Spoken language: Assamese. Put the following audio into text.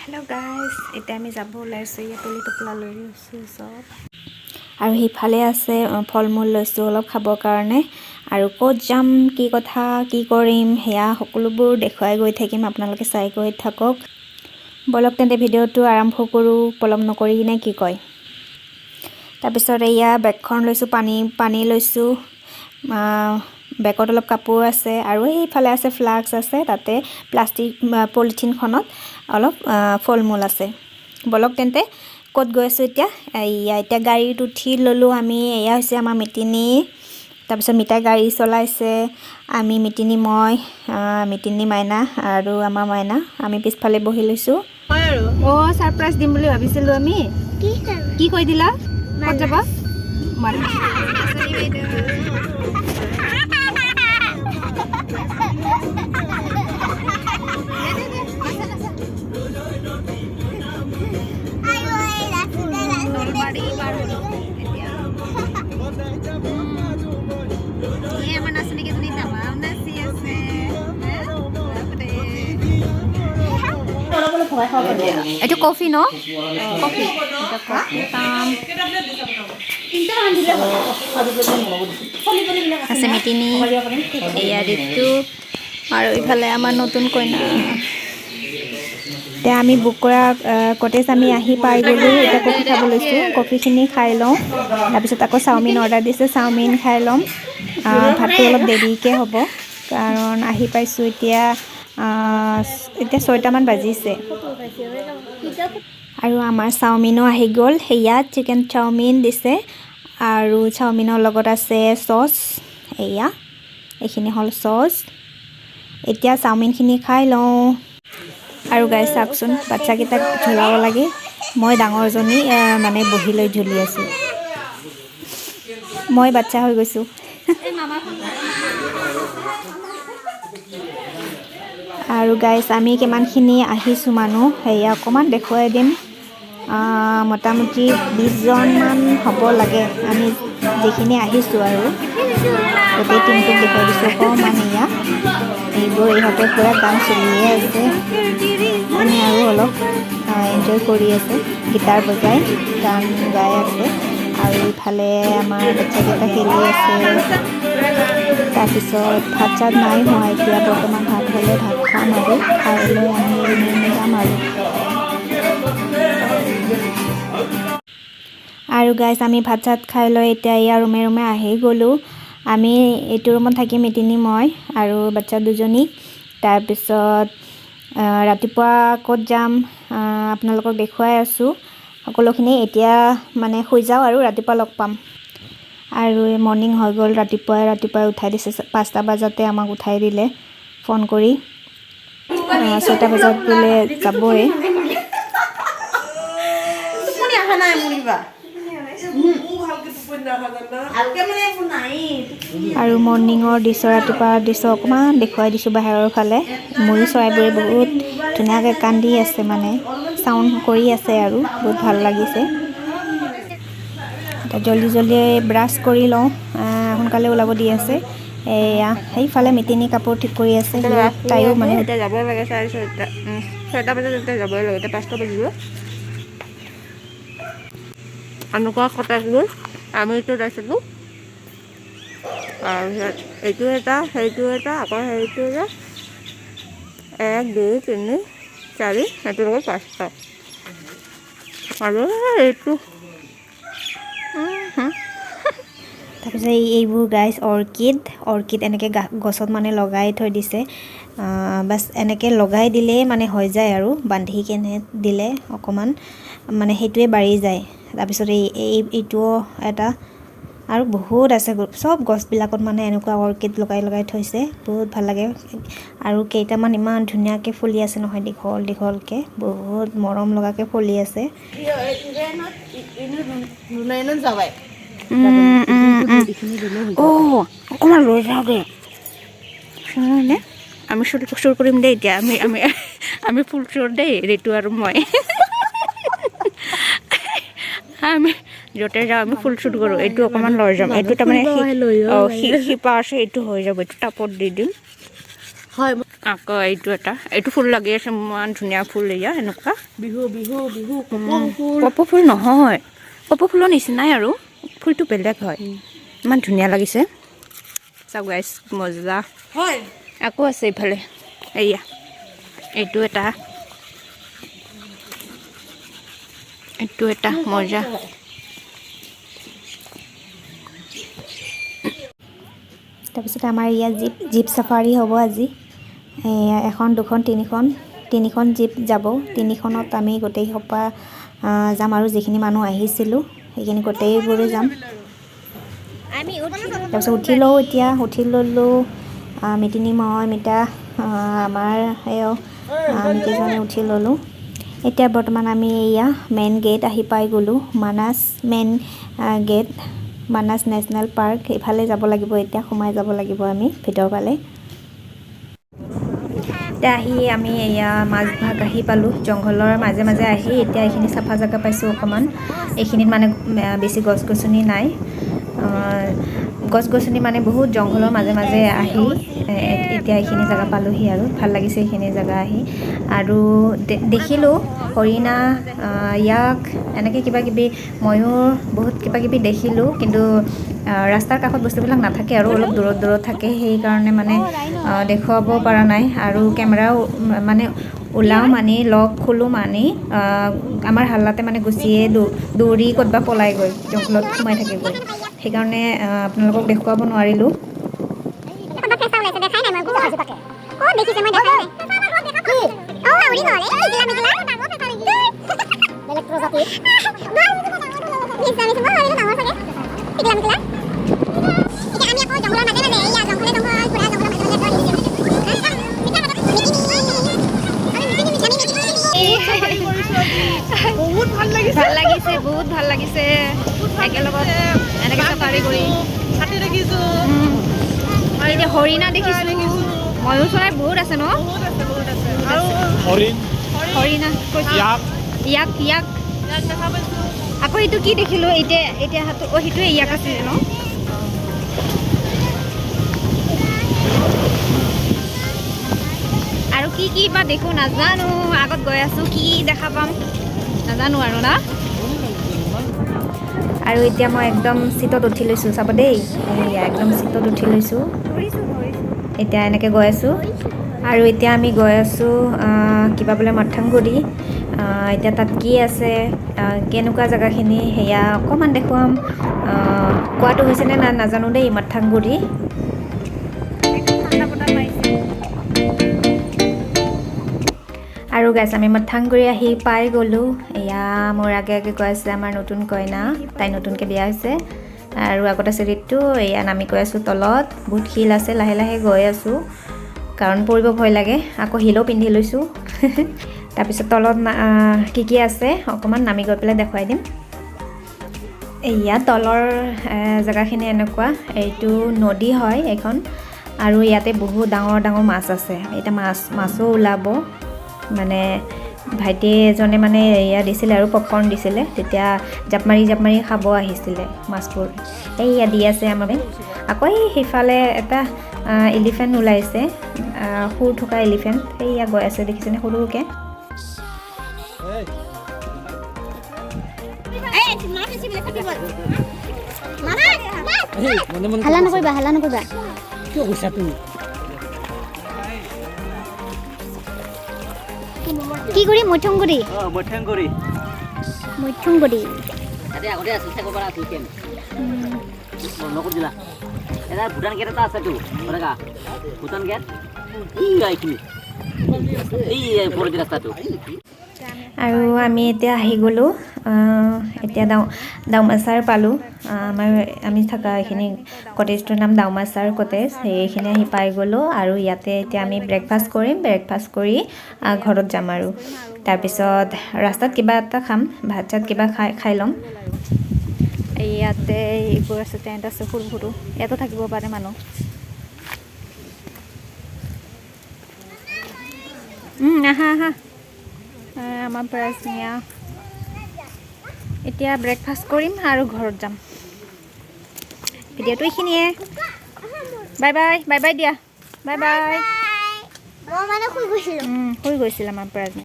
हेलो गाइस এটা আমি যাব ওলাইছো ইয়া তলি টপলা লৈ লৈছো সব আৰু হিফালে আছে ফলমূল লৈছো অলপ খাবৰ কাৰণে আৰু ক'ত যাম কি কথা কি কৰিম হেয়া সকলোবোৰ দেখুৱাই গৈ থাকিম আপোনালোকে চাই গৈ থাকক বলক তেন্তে ভিডিওটো আৰম্ভ কৰো পলম নকৰি কিনে কি কয় তাৰপিছত এয়া বেগখন লৈছো পানী লৈছো বেগত অলপ কাপোৰ আছে আৰু এইফালে আছে ফ্লাক্স আছে তাতে প্লাষ্টিক পলিথিন খনত অলপ ফলমূল আছে বলক তেন্তে কত গৈ আছো এতিয়া গাড়ীত উঠি ললো আমি এয়া হৈছে আমাৰ মিটিনি তাৰপিছত মিটাই গাড়ী চলাইছে আমি মিটিনি মাইনা আৰু আমাৰ মাইনা আমি পিছফালে বহি লৈছো ও সাৰপ্ৰাইজ দিম বুলি ভাবিছিলো আমি কি কৈ দিলা কত যাবা মানা itu kopi no kopi আছে মিটিনি এয়া দিটো আৰু ইফালে আমাৰ নতুন কইনা তে আমি বুক কৰা কটেজ আমি আহি পাই গলো এটা কফি খাব লৈছো কফিখিনি খাই লওঁ তাৰপিছত আকৌ চাওমিন অৰ্ডাৰ দিছে চাওমিন খাই লম ভাতটো অলপ দেৰিকে হ'ব কাৰণ আহি পাইছো এতিয়া 6টা মান বাজিছে আৰু আমাৰ চাওমিনো আহি গ'ল হেয়া চিকেন চাওমিন দিছে আৰু চাওমিনৰ লগত আছে সস এয়া এইখিনি হল সস এতিয়া চাওমিনখিনি খাই লওঁ আৰু গাইস চাকচোন বাচ্চা কেইটাক ঝুলাব লাগে মই ডাঙৰজনী মানে বহি লৈ ঝুলি আছো মই বাচ্চা হৈ গৈছো আৰু গাইস আমি কিমানখিনি আহিছো মানুহ হেয়া অকমান দেখুৱাই দিম মোটামুটি 20 জন মান হ'ব লাগে আমি যেখিনি আহিছো আৰু গোটেই টিমটো দেখুৱাই দিছো অকমান এয়া এইবোৰ ইহঁতে পুৰা গান চলিয়ে আছে মানে আৰু অলপ এনজয় কৰি আছে গিটাৰ বজাই গান গাই আছে আৰু ইফালে আমাৰ বাচ্চাকেইটা খেলি আছে তাৰপিছত ভাত চাত নাই হোৱা এতিয়া বৰ্তমান ভাত হ'লে ভাত খাম আৰু খাই লৈ আমি ৰুমে যাম আৰু গাইস আমি ভাত চাত খাই লৈ এতিয়া ইয়াৰ ৰুমে আহি গ'লো আমি এইটো ৰুমত থাকি মিটিনি মই আৰু বাচ্চা দুজনী তাৰপিছত ৰাতিপুৱা ক'ত যাম আপোনালোকক দেখুৱাই আছো সকলোখিনি এতিয়া মানে শুই যাওঁ আৰু ৰাতিপুৱা লগ পাম আৰু মৰ্নিং হৈ গ'ল ৰাতিপুৱাই উঠাই দিছে 5টা বজাতে আমাক উঠাই দিলে ফোন কৰি 6টা বজাত বোলে যাবই টোপনি আহা নাই মুৰিবা আৰু মৰ্নিঙৰ দৃশ্য ৰাতিপুৱাৰ দৃশ্য অকমান দেখুৱাই দিছো বাহিৰৰ ফালে ময়ূৰ চৰাইবোৰে বহুত ধুনীয়াকৈ কান্দি আছে মানে সাউণ্ড কৰি আছে আৰু বহুত ভাল লাগিছে জলদি ব্ৰাছ কৰি লওঁ সোনকালে ওলাব দি আছে এয়া সেইফালে মিটিনি কাপোৰ ঠিক কৰি আছে তাইও মানে এতিয়া যাব লাগে 6টা বজাত এতিয়া যাবই লাগে এতিয়া 5টা বাজিব अनुका कटाইছিলো আমি তো যাইছিলো আৰু এইটো এটা সেইটো এটা আকৌ সেইটো যে 1 2 3 4 সেইটো লগত 5টা আৰু এইটো তাৰপিছত এইবোৰ গাইস অৰ্কিড এনেকৈ গছত মানে লগাই থৈ দিছে বাস এনেকৈ লগাই দিলে মানে হৈ যায় আৰু বান্ধি কেনে দিলে অকমান মানে হেতুৱে বাঢ়ি যায় তাৰপিছত এইটো এটা আৰু বহুত আছে সব গছবিলাকত মানে এনেকুৱা অৰ্কিড লগাই থৈছে বহুত ভাল লাগে আৰু কেইটামান ইমান ধুনীয়াকৈ ফুলি আছে নহয় দীঘলকে বহুত মৰম লগাকে ফুলি আছে অকমান লৈ যাওঁগে আমি চুৰ কৰিম দেই এতিয়া আমি ফুল চোৰ দেই ঋতু আৰু মই আমি য'তে যাওঁ আমি ফুল শ্বুট কৰোঁ এইটো অকণমান লৈ যাম এইটো তাৰমানে শিপা আছে এইটো হৈ যাব এইটো টাপত দি দিম হয় আকৌ এইটো ফুল লাগি আছে ইমান ধুনীয়া ফুল এয়া এনেকুৱা কপৌ ফুল নহয় কপৌ ফুলৰ নিচিনাই আৰু ফুলটো বেলেগ হয় ইমান ধুনীয়া লাগিছে চাওক গাইছ মজা হয় আকৌ আছে ইফালে এয়া এইটো এটা মজা তাৰপিছত আমাৰ ইয়াত জীপ চাফাৰী হ'ব আজি এখন দুখন তিনিখন জীপ যাব তিনিখনত আমি গোটেই সোপা যাম আৰু যিখিনি মানুহ আহিছিলোঁ সেইখিনি গোটেইবোৰে যাম তাৰপিছত উঠি ল'লোঁ মিতিনী মই মিতা আমাৰ আমি কেইজনে উঠি ল'লোঁ এতিয়া বৰ্তমান আমি এয়া মেইন গেট আহি পাই গ'লোঁ Manas main gate Manas national park ইফালে যাব লাগিব এতিয়া সোমাই যাব লাগিব আমি ভিতৰ ফালে এতিয়া আমি এয়া মাজভাগ আহি পালোঁ জংঘলৰ মাজে মাজে আহি এতিয়া এইখিনি চাফা জেগা পাইছোঁ অকণমান এইখিনিত মানে বেছি গছ গছনি নাই গছ গছনি মানে বহুত জংঘলৰ মাজে মাজে আহি এতিয়া এইখিনি জেগা পালোঁহি আৰু ভাল লাগিছে এইখিনি জেগা আহি আৰু দেখিলোঁ হৰিণা ইয়াক এনেকৈ কিবাকিবি ময়ূৰ বহুত কিবাকিবি দেখিলোঁ কিন্তু ৰাস্তাৰ কাষত বস্তুবিলাক নাথাকে আৰু অলপ দূৰত থাকে সেইকাৰণে মানে দেখুৱাব পৰা নাই আৰু কেমেৰাও মানে ওলাও মানি লক খোলোঁ মানি আমাৰ হাল্লাতে মানে গুচিয়ে দৌৰি ক'তবা পলাই গৈ জংঘলত সোমাই থাকেগৈ সেইকাৰণে আপোনালোকক দেখুৱাব নোৱাৰিলোঁ বহুত ভাল লাগিছে একেলগত এনেকৈ চাফাৰী কৰি এতিয়া হৰিণা দেখিছোঁ ময়ূৰ চৰাই বহুত আছে ন হৰিণা ইয়াক আকৌ এইটো কি দেখিলোঁ এতিয়া সেইটোৱে ইয়াক আছিলে ন আৰু কি বা দেখোঁ নাজানো আগত গৈ আছোঁ কি দেখা পাম নাজানো আৰু না আৰু এতিয়া মই একদম চিটত উঠি লৈছোঁ চাব দেই একদম চিটত উঠি লৈছোঁ এতিয়া এনেকৈ গৈ আছোঁ আৰু এতিয়া আমি গৈ আছোঁ কিবা বোলে মথাংগুৰি এতিয়া তাত কি আছে কেনেকুৱা জেগাখিনি সেয়া অকণমান দেখুৱাম কোৱাটো হৈছেনে নাজানো দেই মথাংগুৰি আৰু গাইছ আমি মথাংগুৰি আহি পাই গ'লোঁ এয়া মোৰ আগে গৈ আছে আমাৰ নতুন কইনা তাই নতুনকৈ বিয়া হৈছে আৰু আগত আছে ঋতু এয়া নামি গৈ আছোঁ তলত বহুত শিল আছে লাহে লাহে গৈ আছোঁ কাৰণ পৰিব ভয় লাগে আকৌ শিলো পিন্ধি লৈছোঁ তাৰপিছত তলত কি আছে অকণমান নামি গৈ পেলাই দেখুৱাই দিম এয়া তলৰ জেগাখিনি এনেকুৱা এইটো নদী হয় এইখন আৰু ইয়াতে বহুত ডাঙৰ মাছ আছে এতিয়া মাছো ওলাব মানে ভাইটি এজনে মানে এয়া দিছিলে আৰু পপকৰ্ণ দিছিলে তেতিয়া জাপ মাৰি খাব আহিছিলে মাছবোৰ এইয়া দি আছে আমাক আকৌ সেইফালে এটা এলিফেণ্ট ওলাইছে সুৰ থকা এলিফেণ্ট সেইয়া গৈ আছে দেখিছেনে সৰুকৈ হাল্লা নকৰিবা কিয় কৈছা তুমি কি কৰি মথংগুৰি আরে আগতে আছে থাকো পারা আছে কেন নকর দিলা এটা ভুটান গেট এটা আছে তো ওরাগা ভুটান গেট এই পরে রাস্তাটো আৰু আমি এতিয়া আহি গ'লোঁ এতিয়া দাউমাচাৰ পালোঁ আমি থকা এইখিনি কটেজটোৰ নাম দাউমাচাৰ কটেজ সেইখিনি আহি পাই গ'লোঁ আৰু ইয়াতে এতিয়া আমি ব্ৰেকফাষ্ট কৰিম ব্ৰেকফাষ্ট কৰি ঘৰত যাম আৰু তাৰপিছত ৰাস্তাত কিবা এটা খাম ভাত চাত কিবা খাই ল'ম ইয়াতে এইবোৰ আছে টেণ্ট আছে সৰু সৰু ইয়াতো থাকিব পাৰে মানুহ আহা আমাৰ প্ৰায় এতিয়া ব্ৰেকফাষ্ট কৰিম আৰু ঘৰত যাম ভিডিঅ'টো এইখিনিয়ে বাই বাই দিয়া বাই বাই মই মানে শুই গৈছিলোঁ শুই গৈছিল আমাৰ পৰা